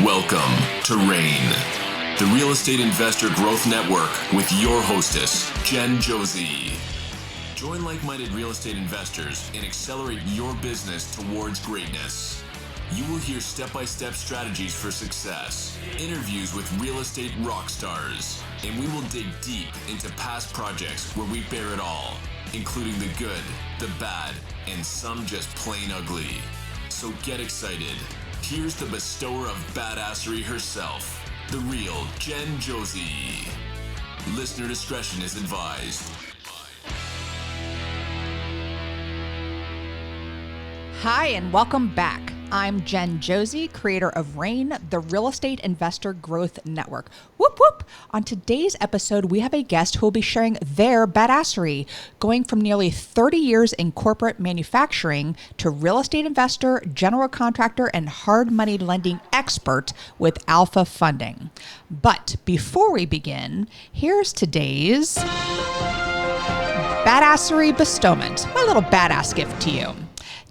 Welcome to RAIN, the Real Estate Investor Growth Network with your hostess, Vance Josey. Join like-minded real estate investors and accelerate your business towards greatness. You will hear step-by-step strategies for success, interviews with real estate rock stars, and we will dig deep into past projects where we bear it all, including the good, the bad, and some just plain ugly. So get excited. Here's the bestower of badassery herself, the real Vance Josey. Listener discretion is advised. Hi, and welcome back. I'm Vance Josey, creator of RAIN, the Real Estate Investor Growth Network. Whoop, whoop. On today's episode, we have a guest who will be sharing their badassery, going from nearly 30 years in corporate manufacturing to real estate investor, general contractor, and hard money lending expert with Alpha Funding. But before we begin, here's today's badassery bestowment, my little badass gift to you.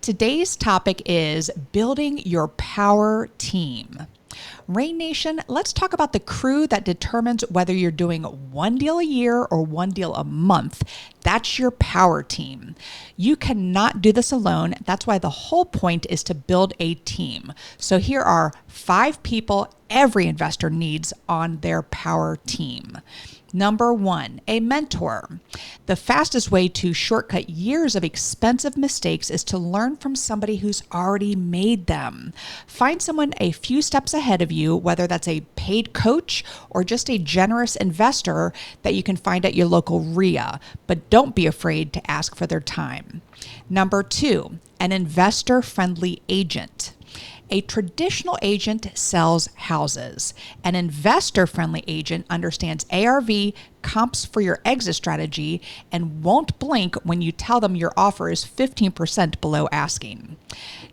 Today's topic is building your power team. RAIN Nation, let's talk about the crew that determines whether you're doing one deal a year or one deal a month. That's your power team. You cannot do this alone. That's why the whole point is to build a team. So here are 5 people every investor needs on their power team. Number 1, a mentor. The fastest way to shortcut years of expensive mistakes is to learn from somebody who's already made them. Find someone a few steps ahead of you, whether that's a paid coach or just a generous investor that you can find at your local RIA, but don't be afraid to ask for their time. Number 2, an investor-friendly agent. A traditional agent sells houses. An investor-friendly agent understands ARV, comps for your exit strategy, and won't blink when you tell them your offer is 15% below asking.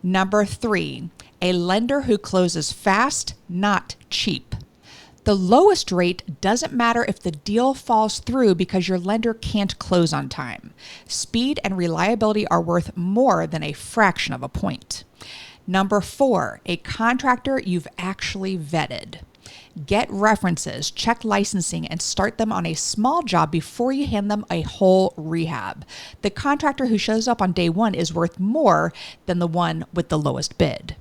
Number 3, a lender who closes fast, not cheap. The lowest rate doesn't matter if the deal falls through because your lender can't close on time. Speed and reliability are worth more than a fraction of a point. Number 4, a contractor you've actually vetted. Get references, check licensing, and start them on a small job before you hand them a whole rehab. The contractor who shows up on day 1 is worth more than the one with the lowest bid.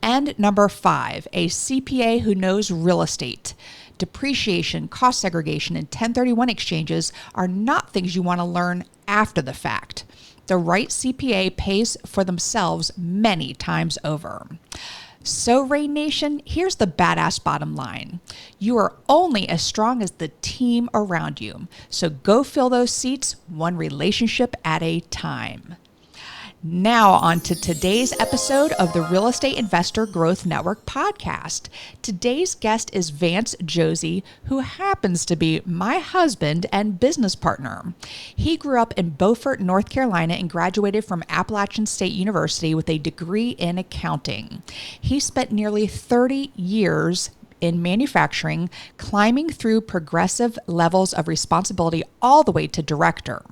And number 5, a CPA who knows real estate. Depreciation, cost segregation, and 1031 exchanges are not things you want to learn after the fact. The right CPA pays for themselves many times over. So, RAIN Nation, here's the badass bottom line. You are only as strong as the team around you. So go fill those seats one relationship at a time. Now on to today's episode of the Real Estate Investor Growth Network podcast. Today's guest is Vance Josey, who happens to be my husband and business partner. He grew up in Beaufort, North Carolina, and graduated from Appalachian State University with a degree in accounting. He spent nearly 30 years in manufacturing, climbing through progressive levels of responsibility all the way to director.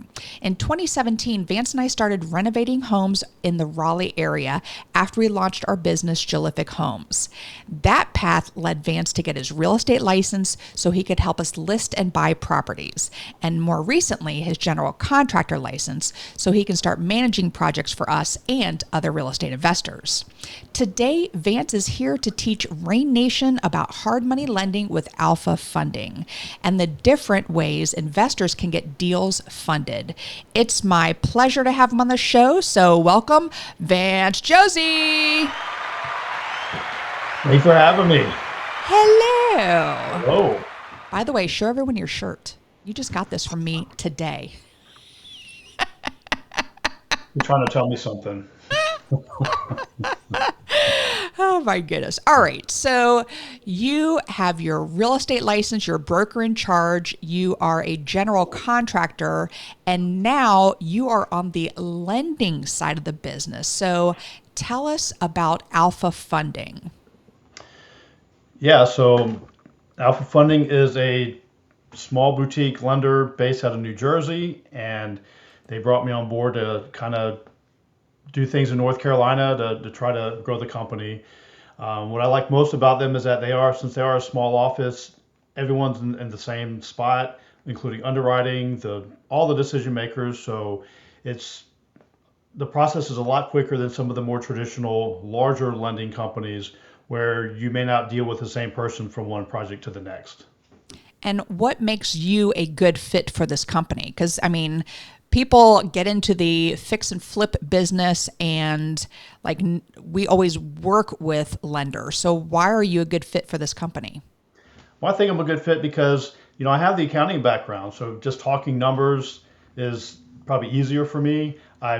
In 2017, Vance and I started renovating homes in the Raleigh area after we launched our business, Jolific Homes. That path led Vance to get his real estate license so he could help us list and buy properties, and more recently, his general contractor license so he can start managing projects for us and other real estate investors. Today, Vance is here to teach RAIN Nation about hard money lending with Alpha Funding and the different ways investors can get deals funded. It's my pleasure to have him on the show, so welcome, Vance Josey. Thanks for having me. Hello. Hello. By the way, show everyone your shirt. You just got this from me today. You're trying to tell me something. Oh my goodness. All right. So you have your real estate license, you're a broker in charge, you are a general contractor, and now you are on the lending side of the business. So tell us about Alpha Funding. Yeah, so Alpha Funding is a small boutique lender based out of New Jersey, and they brought me on board to kind of do things in North Carolina to try to grow the company. What I like most about them is that since they are a small office, everyone's in the same spot, including underwriting, all the decision makers. So it's the process is a lot quicker than some of the more traditional, larger lending companies where you may not deal with the same person from one project to the next. And what makes you a good fit for this company? Because, I mean, people get into the fix and flip business and we always work with lenders. So why are you a good fit for this company? Well, I think I'm a good fit because, I have the accounting background. So just talking numbers is probably easier for me.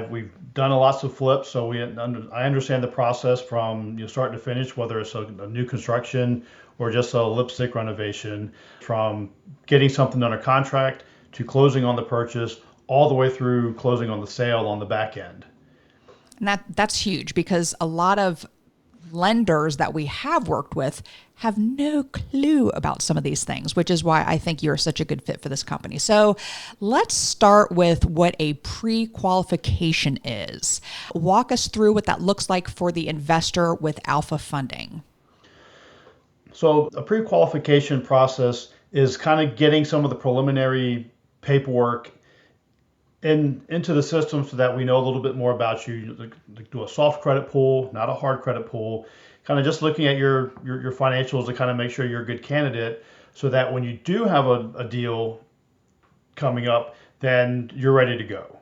We've done lots of flips, so I understand the process from start to finish, whether it's a new construction or just a lipstick renovation, from getting something under contract to closing on the purchase, all the way through closing on the sale on the back end. And that's huge because a lot of lenders that we have worked with have no clue about some of these things, which is why I think you're such a good fit for this company. So let's start with what a pre-qualification is. Walk us through what that looks like for the investor with Alpha Funding. So a pre-qualification process is kind of getting some of the preliminary paperwork into the system so that we know a little bit more about you. Do a soft credit pull, not a hard credit pull. Kind of just looking at your financials to kind of make sure you're a good candidate, so that when you do have a deal coming up, then you're ready to go.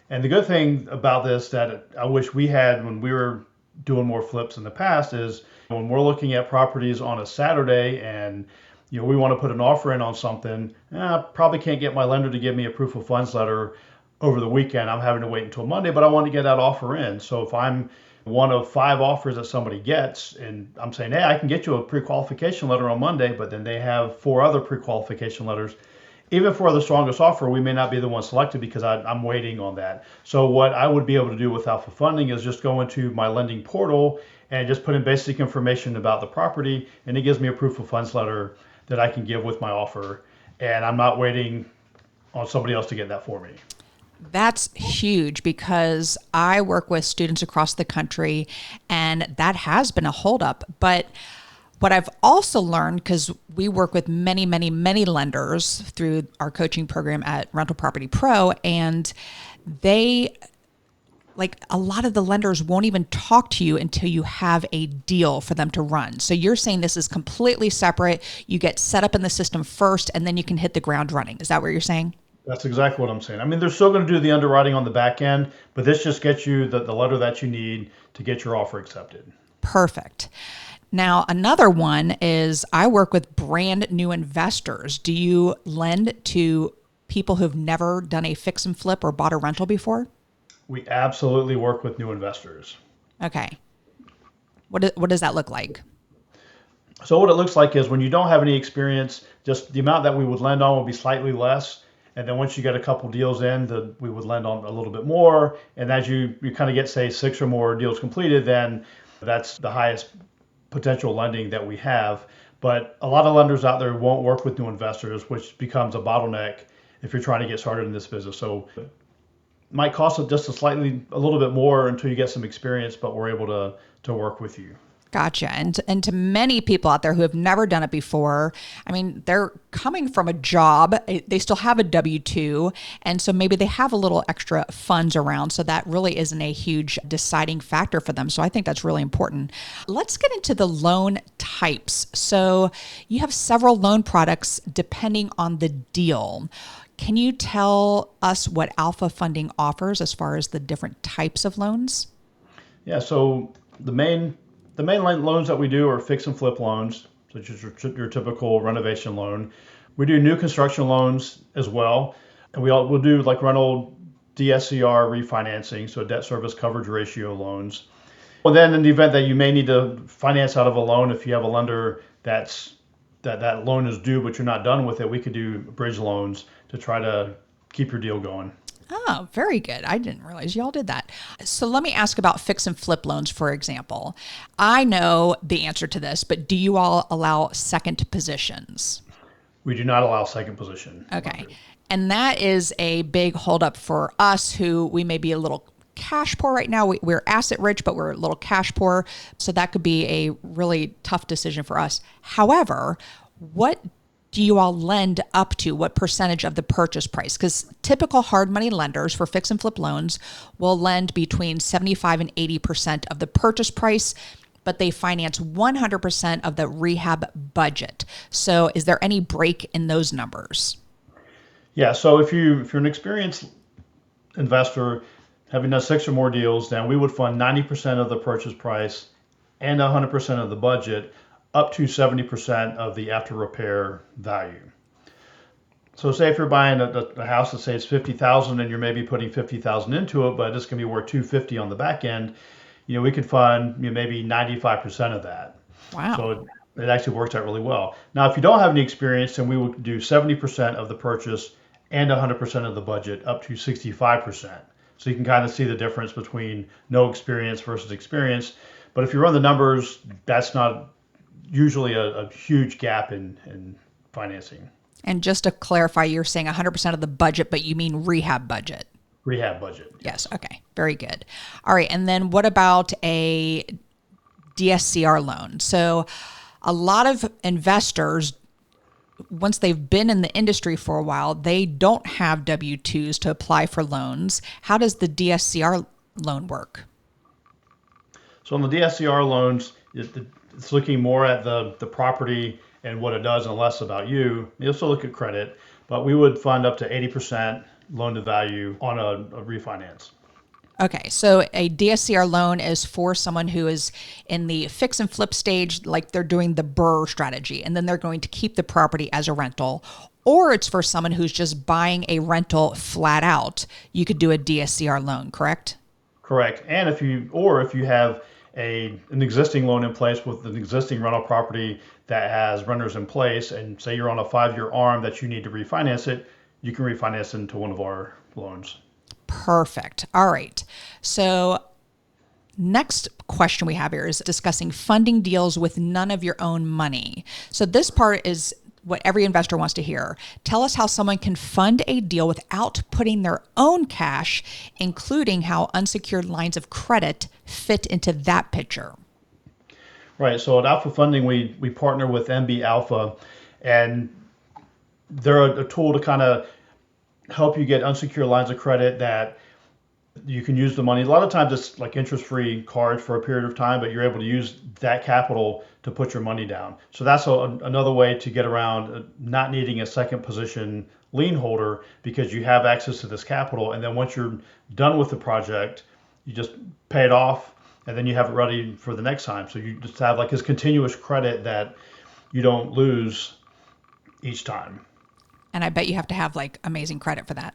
And the good thing about this that I wish we had when we were doing more flips in the past is when we're looking at properties on a Saturday and we want to put an offer in on something, I probably can't get my lender to give me a proof of funds letter over the weekend. I'm having to wait until Monday, but I want to get that offer in. So if I'm one of 5 offers that somebody gets and I'm saying, hey, I can get you a pre-qualification letter on Monday, but then they have 4 other pre-qualification letters, even for the strongest offer, we may not be the one selected because I'm waiting on that. So what I would be able to do with Alpha Funding is just go into my lending portal and just put in basic information about the property, and it gives me a proof of funds letter that I can give with my offer, and I'm not waiting on somebody else to get that for me. That's huge because I work with students across the country and that has been a holdup. But what I've also learned, because we work with many, many, many lenders through our coaching program at Rental Property Pro, and a lot of the lenders won't even talk to you until you have a deal for them to run. So you're saying this is completely separate. You get set up in the system first and then you can hit the ground running. Is that what you're saying? That's exactly what I'm saying. I mean, they're still going to do the underwriting on the back end, but this just gets you the letter that you need to get your offer accepted. Perfect. Now, another one is I work with brand new investors. Do you lend to people who've never done a fix and flip or bought a rental before? We absolutely work with new investors. Okay. What does that look like? So what it looks like is when you don't have any experience, just the amount that we would lend on will be slightly less. And then once you get a couple deals in, we would lend on a little bit more. And as you kind of get, say, 6 or more deals completed, then that's the highest potential lending that we have. But a lot of lenders out there won't work with new investors, which becomes a bottleneck if you're trying to get started in this business. So it might cost just a little bit more until you get some experience, but we're able to work with you. Gotcha. And to many people out there who have never done it before, I mean, they're coming from a job, they still have a W-2, and so maybe they have a little extra funds around, so that really isn't a huge deciding factor for them. So I think that's really important. Let's get into the loan types. So you have several loan products depending on the deal. Can you tell us what Alpha Funding offers as far as the different types of loans? Yeah, so the main loans that we do are fix and flip loans, such as your typical renovation loan. We do new construction loans as well, and we'll do like rental DSCR refinancing, so debt service coverage ratio loans. Well, then in the event that you may need to finance out of a loan, if you have a lender that loan is due but you're not done with it, we could do bridge loans to try to keep your deal going. Oh, very good. I didn't realize y'all did that. So let me ask about fix and flip loans, for example. I know the answer to this, but do you all allow second positions? We do not allow second position. Okay. And that is a big holdup for us who we may be a little cash poor right now. We're asset rich, but we're a little cash poor. So that could be a really tough decision for us. However, what do you all lend up to? What percentage of the purchase price? Because typical hard money lenders for fix and flip loans will lend between 75 and 80% of the purchase price, but they finance 100% of the rehab budget. So is there any break in those numbers? Yeah, so if you're an experienced investor having done 6 or more deals, then we would fund 90% of the purchase price and 100% of the budget, up to 70% of the after repair value. So say if you're buying a house, let's say it's $50,000 and you're maybe putting $50,000 into it, but it's going to be worth $250 on the back end, we could fund maybe 95% of that. Wow. So it actually works out really well. Now, if you don't have any experience, then we would do 70% of the purchase and 100% of the budget, up to 65%. So you can kind of see the difference between no experience versus experience. But if you run the numbers, that's not usually a huge gap in financing. And just to clarify, you're saying 100% of the budget, but you mean rehab budget? Rehab budget. Yes. Okay. Very good. All right. And then what about a DSCR loan? So a lot of investors, once they've been in the industry for a while, they don't have W-2s to apply for loans. How does the DSCR loan work? So on the DSCR loans, it's looking more at the property and what it does and less about you. You'll still look at credit, but we would fund up to 80% loan to value on a refinance. Okay, so a DSCR loan is for someone who is in the fix and flip stage, like they're doing the BRRRR strategy, and then they're going to keep the property as a rental. Or it's for someone who's just buying a rental flat out. You could do a DSCR loan, correct? Correct. And if you have an existing loan in place with an existing rental property that has renters in place, and say you're on a 5-year ARM that you need to refinance it, you can refinance it into one of our loans. Perfect. All right. So next question we have here is discussing funding deals with none of your own money. So this part is what every investor wants to hear. Tell us how someone can fund a deal without putting their own cash, including how unsecured lines of credit fit into that picture. Right. So at Alpha Funding, we partner with MB Alpha, and they're a tool to kind of help you get unsecured lines of credit that you can use the money. A lot of times it's like interest-free cards for a period of time, but you're able to use that capital to put your money down. So that's another way to get around not needing a second position lien holder, because you have access to this capital. And then once you're done with the project, you just pay it off, and then you have it ready for the next time. So you just have like this continuous credit that you don't lose each time. And I bet you have to have like amazing credit for that.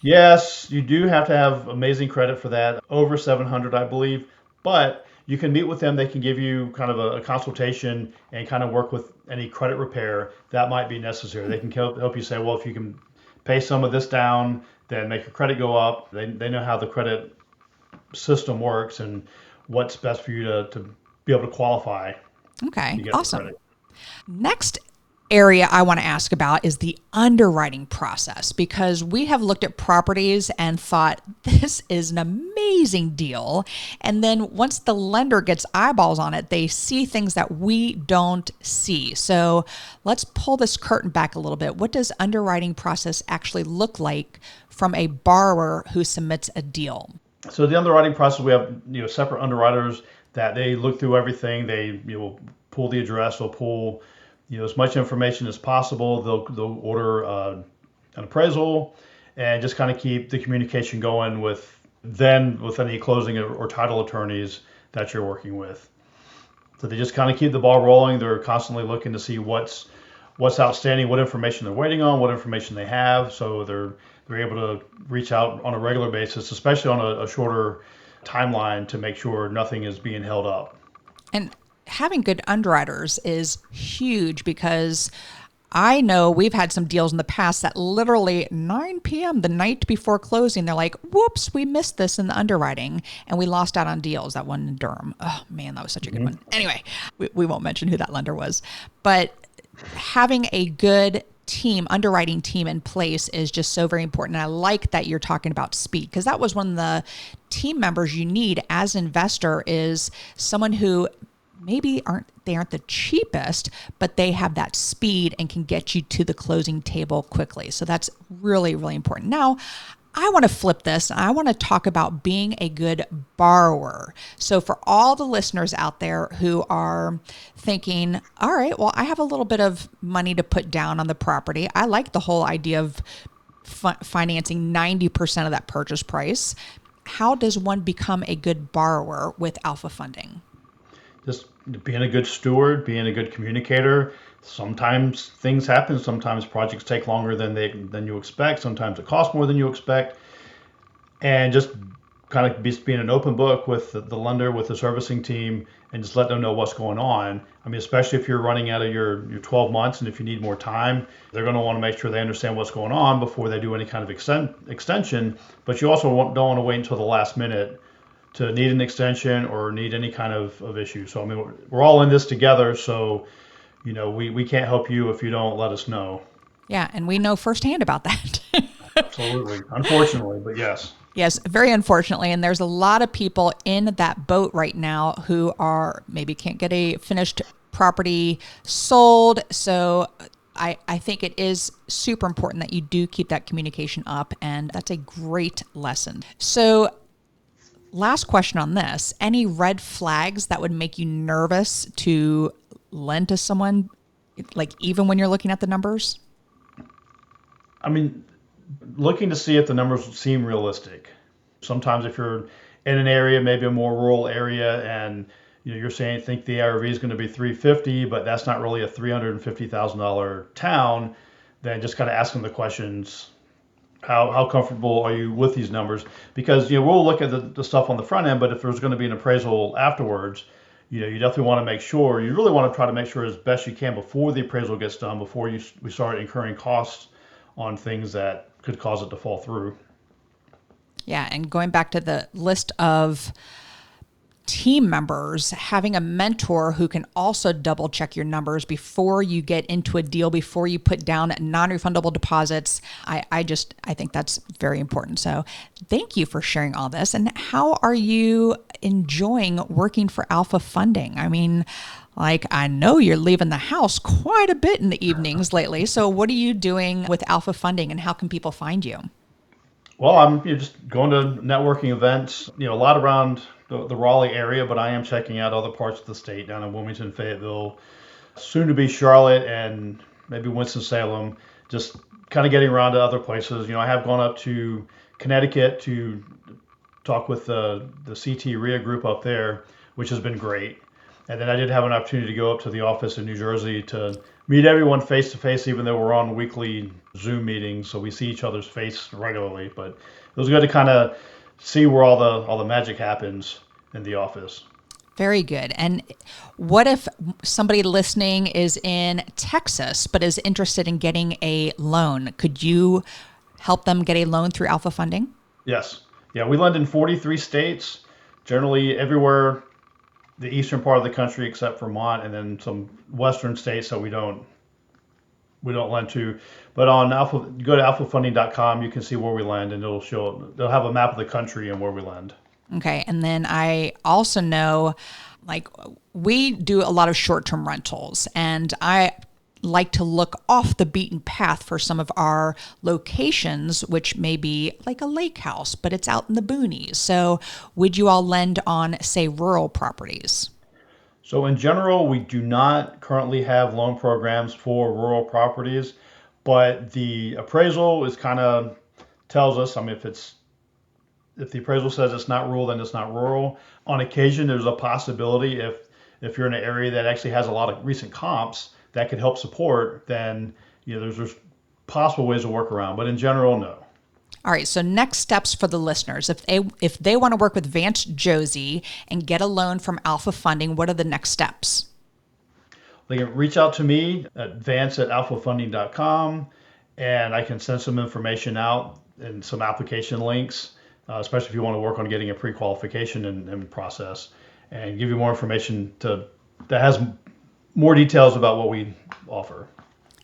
Yes, you do have to have amazing credit for that, over 700, I believe. But you can meet with them. They can give you kind of a consultation and kind of work with any credit repair that might be necessary. They can help you say, well, if you can pay some of this down, then make your credit go up. They know how the credit system works and what's best for you to be able to qualify. Okay, awesome. Next area I want to ask about is the underwriting process, because we have looked at properties and thought this is an amazing deal. And then once the lender gets eyeballs on it, they see things that we don't see. So let's pull this curtain back a little bit. What does underwriting process actually look like from a borrower who submits a deal? So the underwriting process, we have separate underwriters that they look through everything. They pull the address, they'll pull as much information as possible. They'll order an appraisal and just kind of keep the communication going with any closing or title attorneys that you're working with. So they just kind of keep the ball rolling. They're constantly looking to see what's outstanding, what information they're waiting on, what information they have. So they're able to reach out on a regular basis, especially on a shorter timeline, to make sure nothing is being held up. And having good underwriters is huge, because I know we've had some deals in the past that literally 9 p.m. the night before closing, they're like, whoops, we missed this in the underwriting and we lost out on deals. That one in Durham. Oh man, that was such a good one. Anyway, we won't mention who that lender was, but having a good underwriting team in place is just so very important. And I like that you're talking about speed, because that was one of the team members you need as an investor, is someone who maybe aren't the cheapest, but they have that speed and can get you to the closing table quickly. So that's really, really important. Now, I want to flip this. I want to talk about being a good borrower. So for all the listeners out there who are thinking, all right, well, I have a little bit of money to put down on the property. I like the whole idea of financing 90% of that purchase price. How does one become a good borrower with Alpha Funding? Just being a good steward, being a good communicator. Sometimes things happen. Sometimes projects take longer than you expect. Sometimes it costs more than you expect. And just kind of being an open book with the lender, with the servicing team, and just let them know what's going on. I mean, especially if you're running out of your 12 months and if you need more time, they're going to want to make sure they understand what's going on before they do any kind of extension. But you also don't want to wait until the last minute to need an extension or need any kind of issue. So, I mean, we're all in this together. So, we can't help you if you don't let us know. Yeah, and we know firsthand about that. Absolutely. Unfortunately, but yes. Yes, very unfortunately. And there's a lot of people in that boat right now who are maybe can't get a finished property sold. So I think it is super important that you do keep that communication up. And that's a great lesson. So last question on this, any red flags that would make you nervous to lend to someone, like even when you're looking at the numbers? I mean, looking to see if the numbers seem realistic. Sometimes if you're in an area, maybe a more rural area, and you're saying think the ARV is going to be 350, but that's not really a $350,000 town, then just kind of asking the questions. How comfortable are you with these numbers? Because we'll look at the stuff on the front end, but if there's going to be an appraisal afterwards, you definitely want to make sure. You really want to try to make sure as best you can before the appraisal gets done, before we start incurring costs on things that could cause it to fall through. Yeah, and going back to the list of team members, having a mentor who can also double check your numbers before you get into a deal, before you put down non-refundable deposits. I think that's very important. So thank you for sharing all this. And how are you enjoying working for Alpha Funding? I mean, I know you're leaving the house quite a bit in the evenings lately. So what are you doing with Alpha Funding, and how can people find you? Well, I'm just going to networking events, a lot around the Raleigh area, but I am checking out other parts of the state, down in Wilmington, Fayetteville, soon to be Charlotte, and maybe Winston-Salem, just kind of getting around to other places. I have gone up to Connecticut to talk with the CT RIA group up there, which has been great. And then I did have an opportunity to go up to the office in New Jersey to meet everyone face to face, even though we're on weekly Zoom meetings, so we see each other's face regularly. But it was good to kind of see where all the magic happens in the office. Very good. And what if somebody listening is in Texas but is interested in getting a loan? Could you help them get a loan through Alpha Funding? Yes. Yeah, we lend in 43 states, generally everywhere the eastern part of the country except Vermont, and then some western states that we don't lend to. But on go to alphafunding.com, you can see where we lend, and they'll have a map of the country and where we lend. Okay. And then I also know, we do a lot of short-term rentals, and I like to look off the beaten path for some of our locations, which may be like a lake house, but it's out in the boonies. So would you all lend on, say, rural properties? So in general, we do not currently have loan programs for rural properties, but the appraisal is kind of tells us, I mean, if the appraisal says it's not rural, then it's not rural. On occasion, there's a possibility if you're in an area that actually has a lot of recent comps that could help support, then there's possible ways to work around. But in general, no. All right. So next steps for the listeners, if they want to work with Vance Josey and get a loan from Alpha Funding, what are the next steps? They can reach out to me at vance@alphafunding.com, and I can send some information out and some application links, especially if you want to work on getting a pre-qualification and process, and give you more information that has more details about what we offer.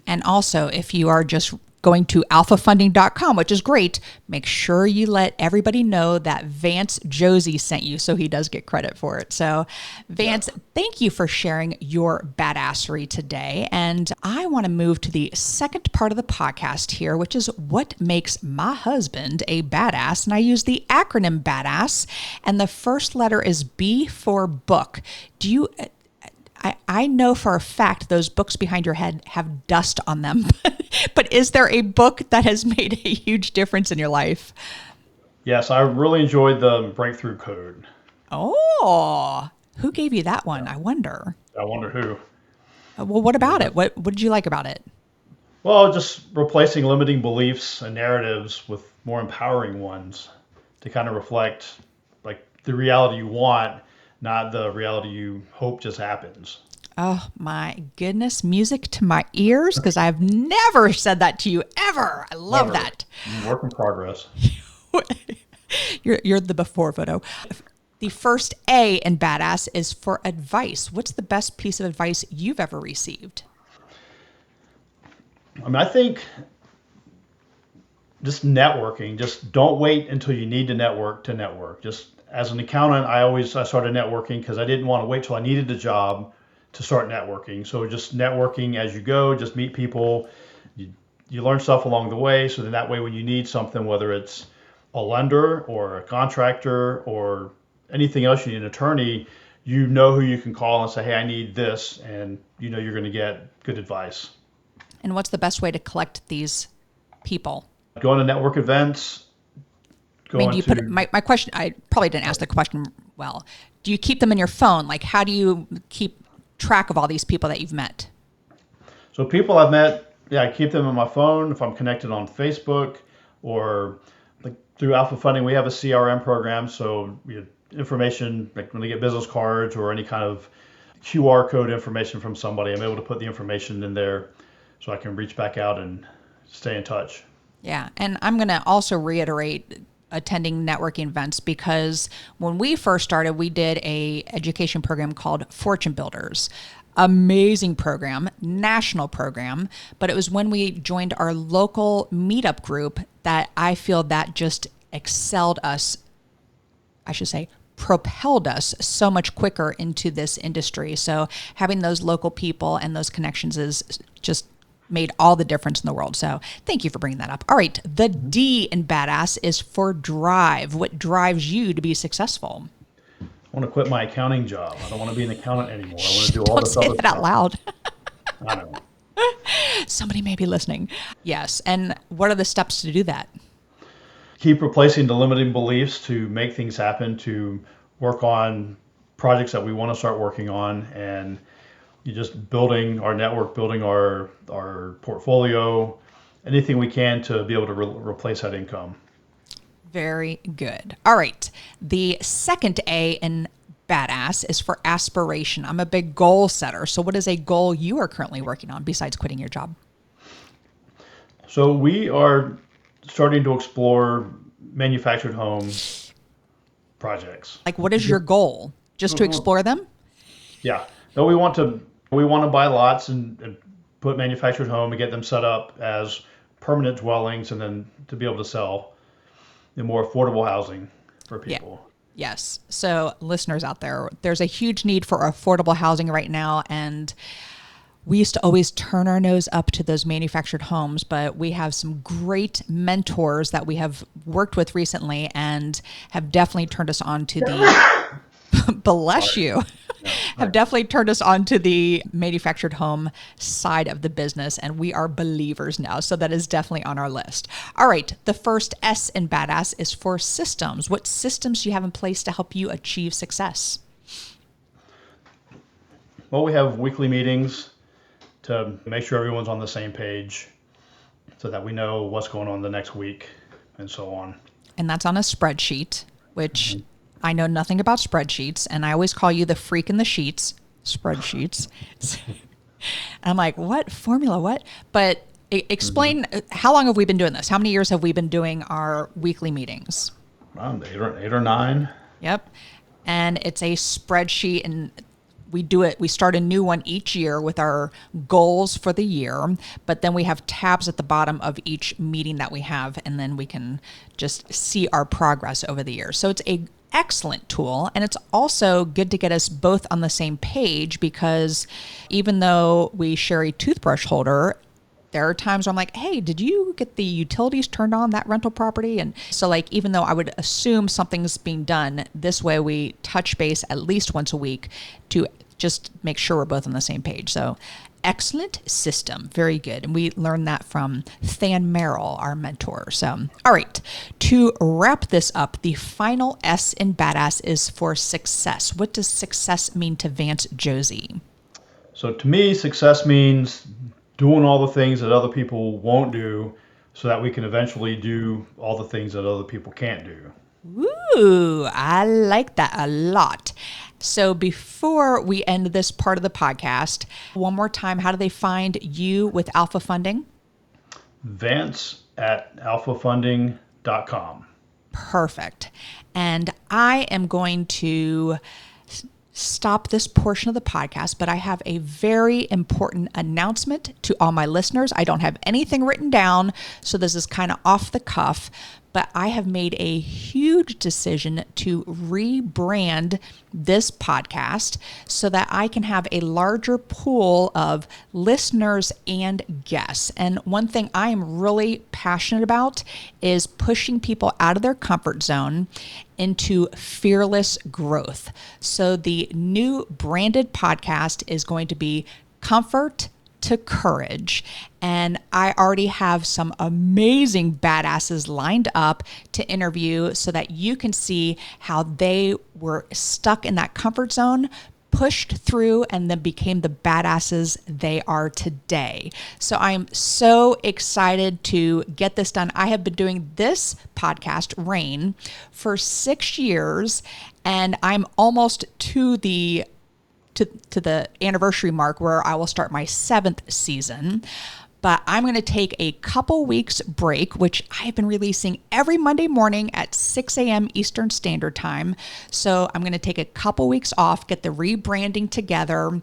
And also, if you are just going to alphafunding.com, which is great, make sure you let everybody know that Vance Josey sent you so he does get credit for it. So, Vance, thank you for sharing your badassery today. And I want to move to the second part of the podcast here, which is what makes my husband a badass. And I use the acronym BADASS, and the first letter is B for book. I know for a fact those books behind your head have dust on them, but is there a book that has made a huge difference in your life? Yes, I really enjoyed the Breakthrough Code. Oh, who gave you that one? I wonder. I wonder who. Well, what about it? What did you like about it? Well, just replacing limiting beliefs and narratives with more empowering ones to kind of reflect like the reality you want, not the reality you hope just happens. Oh my goodness, music to my ears, because I've never said that to you ever. I love that. Work in progress. You're the before photo. The first A in badass is for advice. What's the best piece of advice you've ever received? I mean, I think just networking, just don't wait until you need to network. Just as an accountant, I started networking because I didn't want to wait till I needed a job to start networking. So just networking as you go, just meet people. You learn stuff along the way. So then that way, when you need something, whether it's a lender or a contractor or anything else, you need an attorney, you know who you can call and say, hey, I need this. And you know you're going to get good advice. And what's the best way to collect these people? Going to network events. My question, I probably didn't ask the question well. Do you keep them in your phone? Like, how do you keep track of all these people that you've met? So people I've met, I keep them on my phone if I'm connected on Facebook or like through Alpha Funding. We have a CRM program. So information, like when they get business cards or any kind of QR code information from somebody, I'm able to put the information in there so I can reach back out and stay in touch. Yeah. And I'm going to also reiterate attending networking events, because when we first started, we did a education program called Fortune Builders. Amazing program, national program, but it was when we joined our local meetup group that I feel that just propelled us so much quicker into this industry. So having those local people and those connections is just made all the difference in the world. So thank you for bringing that up. All right. The D in badass is for drive. What drives you to be successful? I want to quit my accounting job. I don't want to be an accountant anymore. I want to do all this other stuff. Don't say that out loud. I know. Somebody may be listening. Yes. And what are the steps to do that? Keep replacing the limiting beliefs to make things happen, to work on projects that we want to start working on, and you're just building our network, building our portfolio, anything we can to be able to replace that income. Very good. All right. The second A in badass is for aspiration. I'm a big goal setter. So what is a goal you are currently working on besides quitting your job? So we are starting to explore manufactured home projects. Like, what is your goal? Just to explore them? Yeah. No, we want to buy lots and put manufactured home and get them set up as permanent dwellings, and then to be able to sell in more affordable housing for people. Yeah. Yes. So listeners out there, there's a huge need for affordable housing right now. And we used to always turn our nose up to those manufactured homes, but we have some great mentors that we have worked with recently and have definitely turned us on to the bless you. Have definitely turned us on to the manufactured home side of the business, and we are believers now. So that is definitely on our list. All right. The first S in badass is for systems. What systems do you have in place to help you achieve success? Well, we have weekly meetings to make sure everyone's on the same page so that we know what's going on the next week and so on. And that's on a spreadsheet, which I know nothing about spreadsheets, and I always call you the freak in the sheets, spreadsheets. And I'm like, what? Formula what? But explain, how long have we been doing this? How many years have we been doing our weekly meetings? Around eight or nine. Yep. And it's a spreadsheet, and we start a new one each year with our goals for the year, but then we have tabs at the bottom of each meeting that we have, and then we can just see our progress over the year. So it's a excellent tool, and it's also good to get us both on the same page, because even though we share a toothbrush holder, there are times where I'm like, hey, did you get the utilities turned on that rental property? And so like, even though I would assume something's being done, this way we touch base at least once a week to just make sure we're both on the same page. So excellent system. Very good. And we learned that from Than Merrill, our mentor. So, all right, to wrap this up, the final S in badass is for success. What does success mean to Vance Josey? So to me, success means doing all the things that other people won't do so that we can eventually do all the things that other people can't do. Ooh, I like that a lot. So before we end this part of the podcast, one more time, how do they find you with Alpha Funding? Vance at alphafunding.com. Perfect. And I am going to stop this portion of the podcast, but I have a very important announcement to all my listeners. I don't have anything written down, so this is kind of off the cuff, but I have made a huge decision to rebrand this podcast so that I can have a larger pool of listeners and guests. And one thing I am really passionate about is pushing people out of their comfort zone into fearless growth. So the new branded podcast is going to be Comfort to Courage. And I already have some amazing badasses lined up to interview so that you can see how they were stuck in that comfort zone, pushed through, and then became the badasses they are today. So I'm so excited to get this done. I have been doing this podcast, Rain, for 6 years, and I'm almost to the anniversary mark where I will start my 7th season. But I'm going to take a couple weeks break, which I have been releasing every Monday morning at 6 a.m. Eastern Standard Time. So I'm going to take a couple weeks off, get the rebranding together,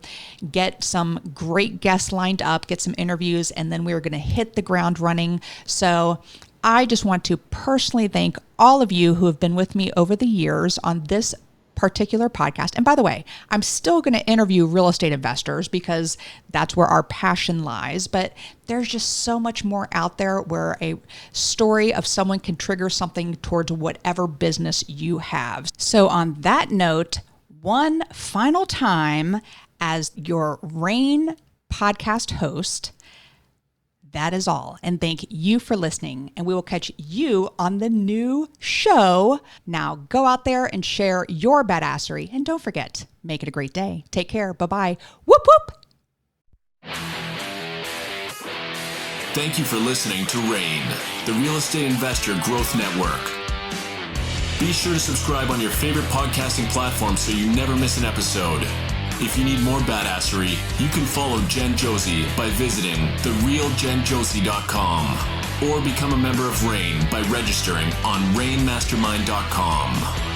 get some great guests lined up, get some interviews, and then we're going to hit the ground running. So I just want to personally thank all of you who have been with me over the years on this particular podcast. And by the way, I'm still going to interview real estate investors because that's where our passion lies. But there's just so much more out there where a story of someone can trigger something towards whatever business you have. So on that note, one final time as your Rain podcast host, that is all. And thank you for listening. And we will catch you on the new show. Now go out there and share your badassery. And don't forget, make it a great day. Take care. Bye-bye. Whoop, whoop. Thank you for listening to Rain, the Real Estate Investor Growth Network. Be sure to subscribe on your favorite podcasting platform so you never miss an episode. If you need more badassery, you can follow Jen Josey by visiting therealjenjosey.com or become a member of Rain by registering on rainmastermind.com.